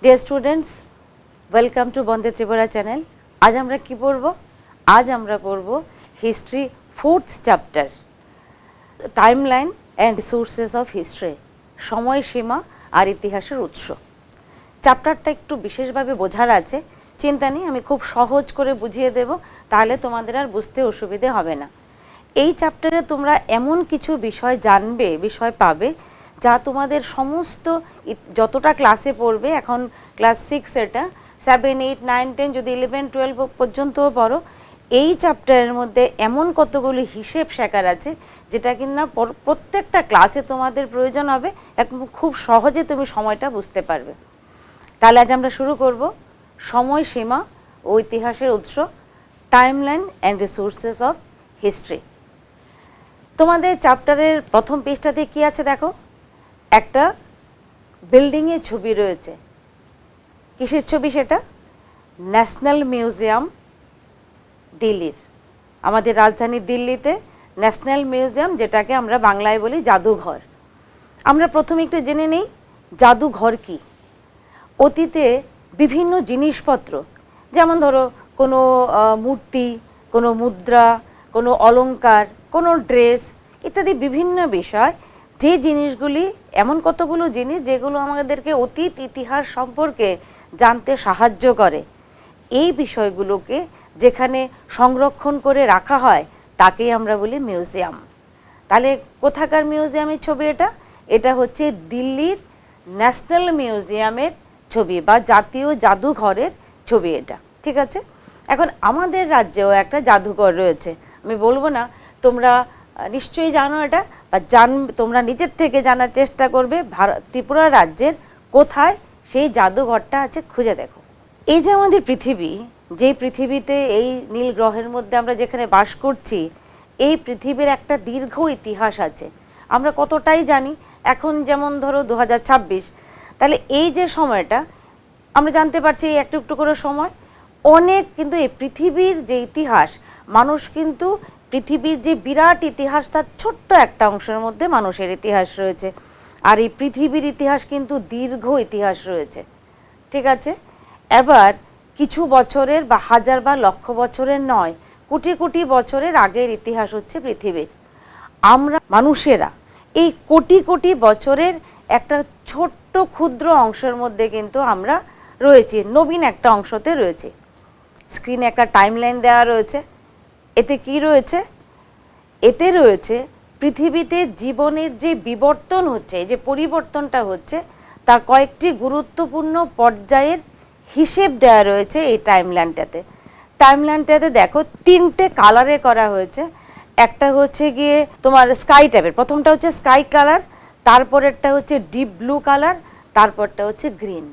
Dear students, welcome to Vande Tripura channel. আজ আমরা কি পড়ব? আজ আমরা পড়ব history 4th chapter, timeline and sources of history, সময়সীমা আর ইতিহাসের উৎস। চ্যাপ্টারটা একটু বিশেষভাবে বোঝার আছে, চিন্তা নেই, আমি খুব সহজ করে বুঝিয়ে দেব, তাহলে তোমাদের আর বুঝতে অসুবিধে হবে না। এই চ্যাপ্টারে তোমরা এমন কিছু বিষয় জানবে, বিষয় পাবে যা তোমাদের সমস্ত যতটা ক্লাসে পড়বে, এখন ক্লাস 6 এটা 7, 8, 9, 10 যদি 11, 12 পর্যন্তও পড়ো, এই চ্যাপ্টারের মধ্যে এমন কতগুলি হিসেব শেখার আছে যেটা কিনা প্রত্যেকটা ক্লাসে তোমাদের প্রয়োজন হবে, একদম খুব সহজে তুমি সময়টা বুঝতে পারবে। তাহলে আজ আমরা শুরু করব সময়সীমা ও ইতিহাসের উৎস, timeline and resources of history. তোমাদের চ্যাপ্টারের প্রথম পেজটাতে কি আছে দেখো, একটা বিল্ডিংয়ের ছবি রয়েছে। কিসের ছবি সেটা? ন্যাশনাল মিউজিয়াম, দিল্লির, আমাদের রাজধানী দিল্লিতে ন্যাশনাল মিউজিয়াম, যেটাকে আমরা বাংলায় বলি জাদুঘর। আমরা প্রথমে একটু জেনে নেই জাদুঘর কি। অতীতে বিভিন্ন জিনিসপত্র, যেমন ধরো কোনো মূর্তি, কোনো মুদ্রা, কোনো অলংকার, কোনো ড্রেস ইত্যাদি বিভিন্ন বিষয়, যে জিনিসগুলি, এমন কতগুলো জিনিস যেগুলো আমাদেরকে অতীত ইতিহাস সম্পর্কে জানতে সাহায্য করে, এই বিষয়গুলোকে যেখানে সংরক্ষণ করে রাখা হয় তাকেই আমরা বলি মিউজিয়াম। তাহলে কোথাকার মিউজিয়ামের ছবি এটা? এটা হচ্ছে দিল্লির ন্যাশনাল মিউজিয়ামের ছবি বা জাতীয় জাদুঘরের ছবি এটা, ঠিক আছে? এখন আমাদের রাজ্যেও একটা জাদুঘর রয়েছে, আমি বলবো না, তোমরা নিশ্চয়ই জানো এটা, বা তোমরা নিজের থেকে জানার চেষ্টা করবে ত্রিপুরা রাজ্যের কোথায় সেই জাদুঘরটা আছে, খুঁজে দেখো। এই যে আমাদের পৃথিবী, যে পৃথিবীতে এই নীল গ্রহের মধ্যে আমরা যেখানে বাস করছি, এই পৃথিবীর একটা দীর্ঘ ইতিহাস আছে। আমরা কতটাই জানি, এখন যেমন ধরো 2026, তাহলে এই যে সময়টা আমরা জানতে পারছি, এই একটু একটু করে সময় অনেক, কিন্তু এই পৃথিবীর যে ইতিহাস, মানুষ কিন্তু পৃথিবীর যে বিরাট ইতিহাস তার ছোট্ট একটা অংশের মধ্যে মানুষের ইতিহাস রয়েছে, আর এই পৃথিবীর ইতিহাস কিন্তু দীর্ঘ ইতিহাস রয়েছে, ঠিক আছে? এবার কিছু বছরের বা হাজার বা লক্ষ বছরের নয়, কোটি কোটি বছরের আগের ইতিহাস হচ্ছে পৃথিবীর। আমরা মানুষেরা এই কোটি কোটি বছরের একটা ছোট্ট ক্ষুদ্র অংশের মধ্যে কিন্তু আমরা রয়েছি, নবীন একটা অংশতে রয়েছে। স্ক্রিনে একটা টাইমলাইন দেওয়া রয়েছে, এতে কি রয়েছে? এতে রয়েছে পৃথিবীতে জীবনের যে বিবর্তন হচ্ছে, যে পরিবর্তনটা হচ্ছে, তার কয়েকটি গুরুত্বপূর্ণ পর্যায়ের হিসেব দেওয়া রয়েছে এই টাইমলাইনটাতে। টাইমলাইনটাতে দেখো 3টে কালারে করা হয়েছে। একটা হচ্ছে গিয়ে তোমার স্কাই টাইপের, প্রথমটা হচ্ছে স্কাই কালার, তারপরেরটা হচ্ছে ডিপ ব্লু কালার, তারপরটা হচ্ছে গ্রিন।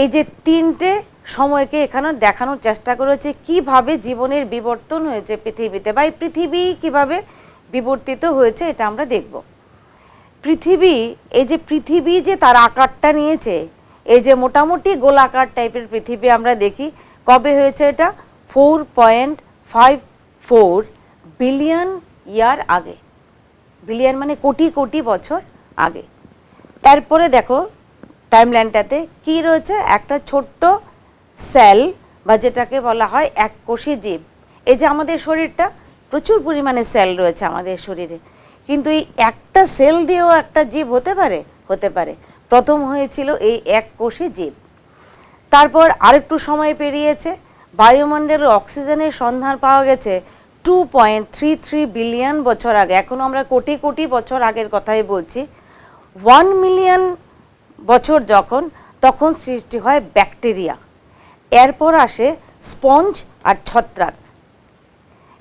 এই যে 3টে সময়কে এখানে দেখানোর চেষ্টা করেছে কিভাবে জীবনের বিবর্তন হয়েছে পৃথিবীতে, বা এই পৃথিবী কিভাবে বিবর্তিত হয়েছে, এটা আমরা দেখব। পৃথিবী, এই যে পৃথিবী যে তার আকারটা নিয়েছে, এই যে মোটামুটি গোলাকার টাইপের পৃথিবী আমরা দেখি, কবে হয়েছে এটা? 4.54 বিলিয়ন ইয়ার আগে। বিলিয়ন মানে কোটি কোটি বছর আগে। তারপরে দেখো টাইমলাইনটাতে কি রয়েছে? একটা ছোট্ট সেল, বা যেটাকে বলা হয় এককোষী জীব। এই যে আমাদের শরীরটা, প্রচুর পরিমাণে সেল রয়েছে আমাদের শরীরে, কিন্তু এই একটা সেল দিয়েও একটা জীব হতে পারে? হতে পারে। প্রথম হয়েছিল এই এককোষী জীব। তারপর আরেকটু সময় পেরিয়েছে, বায়ুমণ্ডলে অক্সিজেনের সন্ধান পাওয়া গেছে 2.33 বিলিয়ন বছর আগে। এখনও আমরা কোটি কোটি বছর আগের কথাই বলছি। 1 মিলিয়ন বছর তখন সৃষ্টি হয় ব্যাকটেরিয়া। এরপর আসে স্পঞ্জ আর ছত্রাক।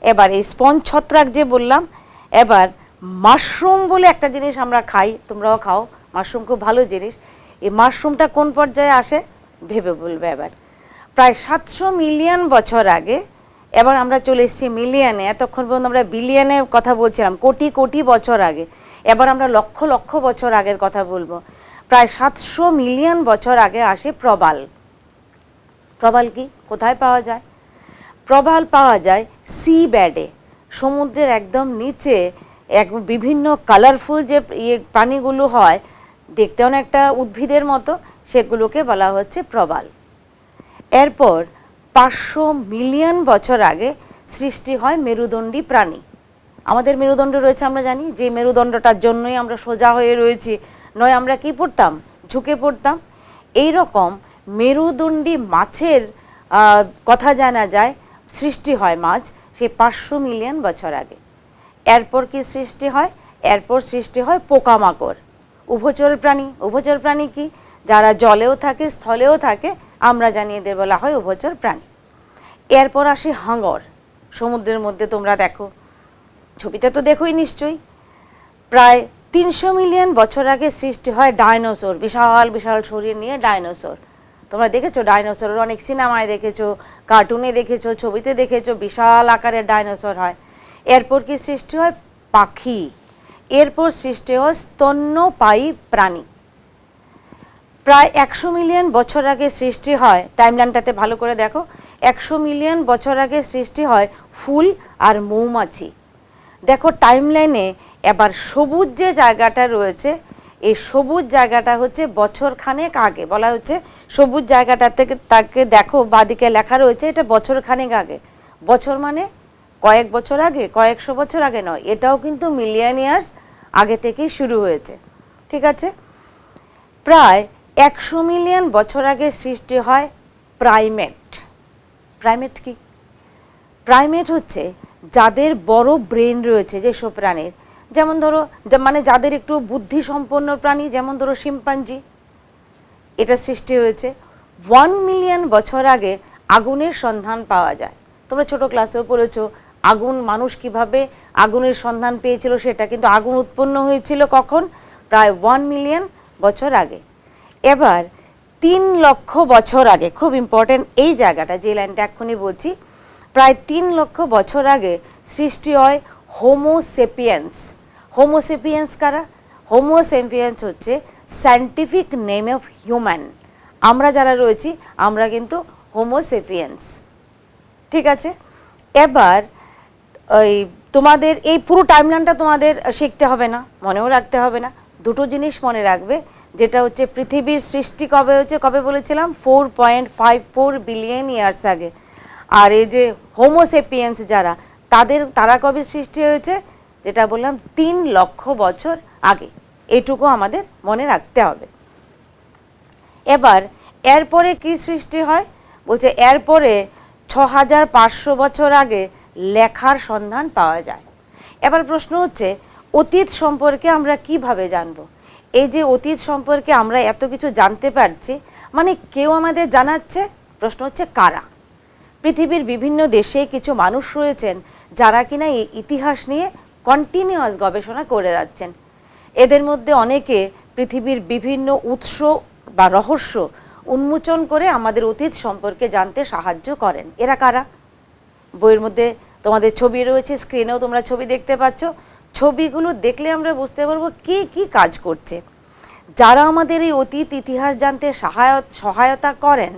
এবার এই স্পঞ্জ ছত্রাক যে বললাম, এবার মাশরুম বলে একটা জিনিস আমরা খাই, তোমরাও খাও, মাশরুম খুব ভালো জিনিস। এই মাশরুমটা কোন পর্যায়ে আসে ভেবে বলবে। এবার প্রায় 700 মিলিয়ন বছর আগে, এবার আমরা চলে এসেছি মিলিয়নে। এতক্ষণ পর্যন্ত আমরা বিলিয়নে কথা বলছিলাম, কোটি কোটি বছর আগে। এবার আমরা লক্ষ লক্ষ বছর আগের কথা বলবো। প্রায় 700 মিলিয়ন বছর আগে আসে প্রবাল। প্রবাল কি, কোথায় পাওয়া যায়? প্রবাল পাওয়া যায় সি ব্যাডে, সমুদ্রের একদম নিচে। বিভিন্ন কালারফুল যে প্রাণীগুলো হয়, দেখতে অনেকটা উদ্ভিদের মতো, সেগুলোকে বলা হচ্ছে প্রবাল। এরপর 500 মিলিয়ন বছর আগে সৃষ্টি হয় মেরুদণ্ডী প্রাণী। আমাদের মেরুদণ্ড রয়েছে, আমরা জানি যে মেরুদণ্ডটার জন্যই আমরা সোজা হয়ে রয়েছি, নয় আমরা কি পড়তাম, ঝুঁকে পড়তাম। এই রকম মেরুদণ্ডী মাছের কথা জানা যায়, সৃষ্টি হয় মাছ সেই 500 মিলিয়ন বছর আগে। এরপর কি সৃষ্টি হয়, এরপর সৃষ্টি হয় পোকামাকড়, উভচর প্রাণী। উভচর প্রাণী কি, যারা জলেও থাকে স্থলেও থাকে, আমরা জানি এদের বলা হয় উভচর প্রাণী। এরপর আসে হাঙর, সমুদ্রের মধ্যে তোমরা দেখো, ছবিটা তো দেখোই নিশ্চয়ই। প্রায় 300 মিলিয়ন বছর আগে সৃষ্টি হয় ডাইনোসর, বিশাল বিশাল শরীর নিয়ে ডাইনোসর। তোমরা দেখেছো ডাইনোসরের অনেক সিনেমায় দেখেছো, কার্টুনে দেখেছো, ছবিতে দেখেছো, বিশাল আকারের ডাইনোসর হয়। এরপর কি সৃষ্টি হয়, পাখি। এরপর সৃষ্টি হয় স্তন্যপায়ী প্রাণী। প্রায় 100 মিলিয়ন বছর আগে সৃষ্টি হয়, টাইমলাইনটাতে ভালো করে দেখো, 100 মিলিয়ন বছর আগে সৃষ্টি হয় ফুল আর মৌমাছি। দেখো টাইমলাইনে এবার সবুজ যে জায়গাটা রয়েছে, এই সবুজ জায়গাটা হচ্ছে বছর খানেক আগে, বলা হচ্ছে সবুজ জায়গাটা থেকে তাকে দেখো, বাদিকে লেখা রয়েছে এটা বছর খানেক আগে। বছর মানে কয়েক বছর আগে, কয়েকশো বছর আগে নয়, এটাও কিন্তু মিলিয়ন ইয়ার্স আগে থেকেই শুরু হয়েছে। ঠিক আছে, প্রায় 100 মিলিয়ন বছর আগে সৃষ্টি হয় প্রাইমেট। প্রাইমেট কি, প্রাইমেট হচ্ছে যাদের বড় ব্রেন রয়েছে যেসব প্রাণীর, যেমন ধরো মানে যাদের একটু বুদ্ধি সম্পন্ন প্রাণী, যেমন ধরো শিম্পাঞ্জি, এটা সৃষ্টি হয়েছে। 1 মিলিয়ন বছর আগে আগুনের সন্ধান পাওয়া যায়। তোমরা ছোট ক্লাসেও পড়েছো আগুন, মানুষ কিভাবে আগুনের সন্ধান পেয়েছিল সেটা, কিন্তু আগুন উৎপন্ন হয়েছিল কখন, প্রায় 1 মিলিয়ন বছর আগে। এবার 3 লক্ষ বছর আগে, খুব ইম্পর্টেন্ট এই জায়গাটা, যে লাইনটা এক্ষুনি বলছি, প্রায় 3 লক্ষ বছর আগে সৃষ্টি হয় হোমোসেপিয়েন্স। হোমোসেপিয়েন্স কারা, হোমোসেপিয়েন্স হচ্ছে সায়েন্টিফিক নেম অফ হিউম্যান। আমরা যারা রয়েছি আমরা কিন্তু হোমোসেপিয়েন্স। ঠিক আছে, এবার ওই তোমাদের এই পুরো টাইমলাইনটা তোমাদের শিখতে হবে না, মনেও রাখতে হবে না। দুটো জিনিস মনে রাখবে, যেটা হচ্ছে পৃথিবীর সৃষ্টি কবে হয়েছে, কবে বলেছিলাম, 4.54 বিলিয়ন ইয়ার্স আগে। আর এই যে হোমোসেপিয়েন্স যারা, তারা কবে সৃষ্টি হয়েছে, যেটা বললাম 3 লক্ষ বছর আগে। এইটুকু আমাদের মনে রাখতে হবে। এবার এরপরে কি সৃষ্টি হয়, বলছে এরপরে 6500 বছর আগে লেখার সন্ধান পাওয়া যায়। এবার প্রশ্ন হচ্ছে অতীত সম্পর্কে আমরা কিভাবে জানব। এই যে অতীত সম্পর্কে আমরা এত কিছু জানতে পারছি, মানে কেউ আমাদের জানাচ্ছে, প্রশ্ন হচ্ছে কারা। পৃথিবীর বিভিন্ন দেশে কিছু মানুষ রয়েছেন যারা কিনা এই ইতিহাস নিয়ে কন্টিনিউয়াস গবেষণা করে যাচ্ছেন। এদের মধ্যে অনেকে পৃথিবীর বিভিন্ন উৎস বা রহস্য উন্মোচন করে আমাদের অতীত সম্পর্কে জানতে সাহায্য করেন। এরা কারা, বইয়ের মধ্যে তোমাদের ছবি রয়েছে, স্ক্রিনেও তোমরা ছবি দেখতে পাচ্ছ। ছবিগুলো দেখলে আমরা বুঝতে পারবো কে কি কাজ করছে। যারা আমাদের এই অতীত ইতিহাস জানতে সহায়তা করেন,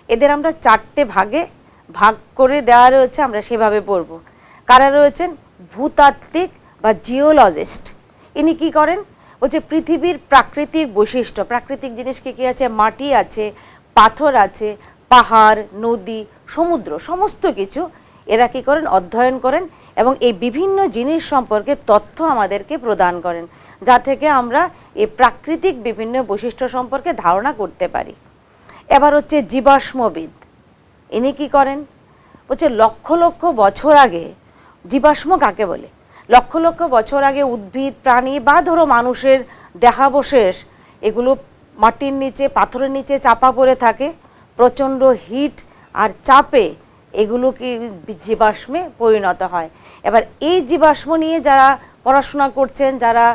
এদের আমরা 4টে ভাগে ভাগ করে দেওয়া রয়েছে, আমরা সেভাবে পড়ব। কারা রয়েছেন, ভূতাত্ত্বিক বা জিওলজিস্ট। ইনি কি করেন, বলছে পৃথিবীর প্রাকৃতিক বৈশিষ্ট্য, প্রাকৃতিক জিনিস কী কী আছে, মাটি আছে, পাথর আছে, পাহাড়, নদী, সমুদ্র, সমস্ত কিছু এরা কি করেন, অধ্যয়ন করেন এবং এই বিভিন্ন জিনিস সম্পর্কে তথ্য আমাদেরকে প্রদান করেন, যা থেকে আমরা এই প্রাকৃতিক বিভিন্ন বৈশিষ্ট্য সম্পর্কে ধারণা করতে পারি। এবার হচ্ছে জীবাশ্মবিদ। ইনি কি করেন, বলছে লক্ষ লক্ষ বছর আগে, জীবাশ্ম কাকে বলে, লক্ষ লক্ষ বছর আগে উদ্ভিদ, প্রাণী বা ধরো মানুষের দেহাবশেষ, এগুলো মাটির নিচে, পাথরের নিচে চাপা পড়ে থাকে। প্রচণ্ড হিট আর চাপে এগুলো কি জীবাশ্মে পরিণত হয়। এবার এই জীবাশ্ম নিয়ে যারা পড়াশোনা করছেন, যারা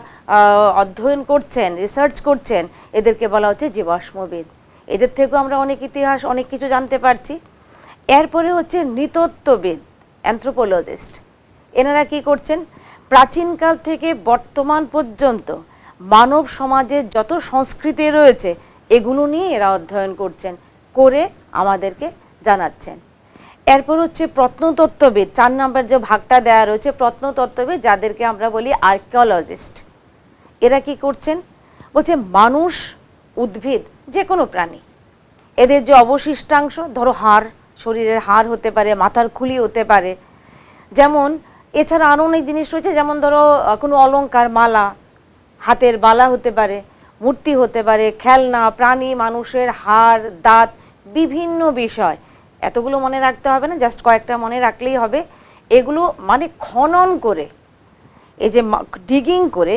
অধ্যয়ন করছেন, রিসার্চ করছেন, এদেরকে বলা হচ্ছে জীবাশ্মবিদ। এদের থেকেও আমরা অনেক ইতিহাস, অনেক কিছু জানতে পারছি। এরপরে হচ্ছে নৃতত্ত্ববিদ, অ্যানথ্রোপোলজিস্ট। এনারা কি করছেন, প্রাচীনকাল থেকে বর্তমান পর্যন্ত মানব সমাজের যত সংস্কৃতি রয়েছে এগুলো নিয়ে এরা অধ্যয়ন করছেন, করে আমাদেরকে জানাচ্ছেন। এরপর হচ্ছে প্রত্নতত্ত্ববিদ, 4 নম্বর যে ভাগটা দেওয়া রয়েছে, প্রত্নতত্ত্ববিদ, যাদেরকে আমরা বলি আর্কিওলজিস্ট। এরা কি করছেন, বলছে মানুষ, উদ্ভিদ, যে কোনো প্রাণী, এদের যে অবশিষ্টাংশ, ধরো হাড়, শরীরের হাড় হতে পারে, মাথার খুলি হতে পারে, যেমন এছাড়া আরও অনেক জিনিস রয়েছে, যেমন ধরো কোনো অলংকার, মালা, হাতের বালা হতে পারে, মূর্তি হতে পারে, খেলনা, প্রাণী, মানুষের হাড়, দাঁত, বিভিন্ন বিষয়। এতগুলো মনে রাখতে হবে না, জাস্ট কয়েকটা মনে রাখলেই হবে। এগুলো মানে খনন করে, এই যে ডিগিং করে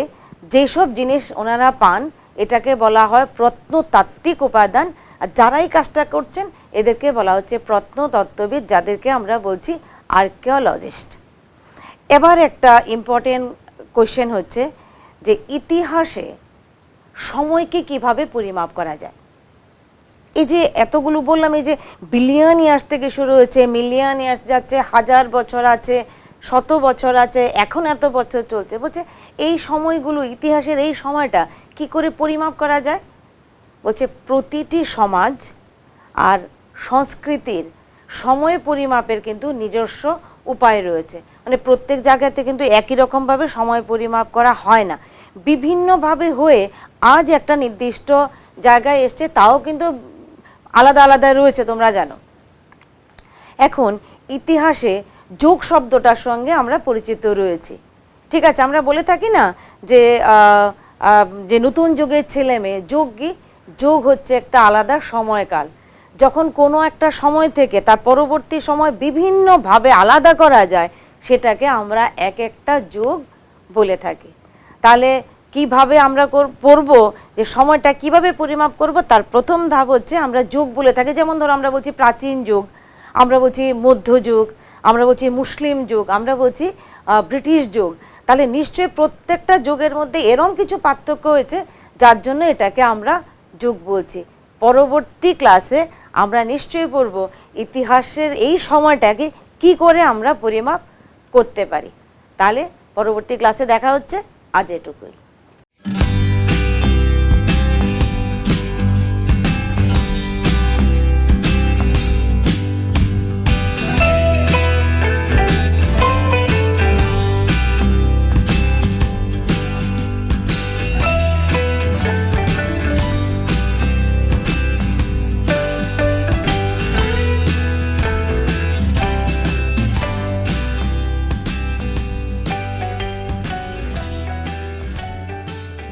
যেসব জিনিস ওনারা পান, এটাকে বলা হয় প্রত্নতাত্ত্বিক উপাদান। আর যারাই কাজটা করছেন এদেরকে বলা হচ্ছে প্রত্নতত্ত্ববিদ, যাদেরকে আমরা বলছি আর্কিওলজিস্ট। এবার একটা ইম্পর্টেন্ট কোয়েশ্চেন হচ্ছে যে ইতিহাসে সময়কে কিভাবে পরিমাপ করা যায়। এই যে এতগুলো বললাম, এই যে বিলিয়ন ইয়ার্স থেকে শুরু হয়েছে, মিলিয়ন ইয়ার্স যাচ্ছে, 1000 বছর আছে, 100 বছর আছে, এখন এত বছর চলছে, বলছে এই সময়গুলো, ইতিহাসের এই সময়টা কি করে পরিমাপ করা যায়। বলছে প্রতিটি সমাজ আর সংস্কৃতির সময় পরিমাপের কিন্তু নিজস্ব উপায় রয়েছে। মানে প্রত্যেক জায়গাতে কিন্তু একই রকমভাবে সময় পরিমাপ করা হয় না, বিভিন্নভাবে হয়ে আজ একটা নির্দিষ্ট জায়গায় এসছে, তাও কিন্তু আলাদা আলাদা রয়েছে, তোমরা জানো। এখন ইতিহাসে যুগ শব্দটার সঙ্গে আমরা পরিচিত রয়েছি, ঠিক আছে। আমরা বলে থাকি না যে যে নতুন যুগের ছেলে মেয়ে, যুগ কি? যুগ হচ্ছে একটা আলাদা সময়কাল। যখন কোনো একটা সময় থেকে তার পরবর্তী সময় বিভিন্নভাবে আলাদা করা যায়, সেটাকে আমরা এক একটা যুগ বলে থাকি। তাহলে কিভাবে আমরা পড়ব যে সময়টা কিভাবে পরিমাপ করব, তার প্রথম ধাপ হচ্ছে আমরা যুগ বলে থাকি। যেমন ধরো আমরা বলছি প্রাচীন যুগ, আমরা বলছি মধ্যযুগ, আমরা বলছি মুসলিম যুগ, আমরা বলছি ব্রিটিশ যুগ। তাহলে নিশ্চয়ই প্রত্যেকটা যুগের মধ্যে এরকম কিছু পার্থক্য হয়েছে, যার জন্য এটাকে আমরা যুগ বলছি। পরবর্তী ক্লাসে আমরা নিশ্চয়ই পড়ব ইতিহাসের এই সময়টাকে কি করে আমরা পরিমাপ করতে পারি। তাহলে পরবর্তী ক্লাসে দেখা হচ্ছে, আজ এটুকুই।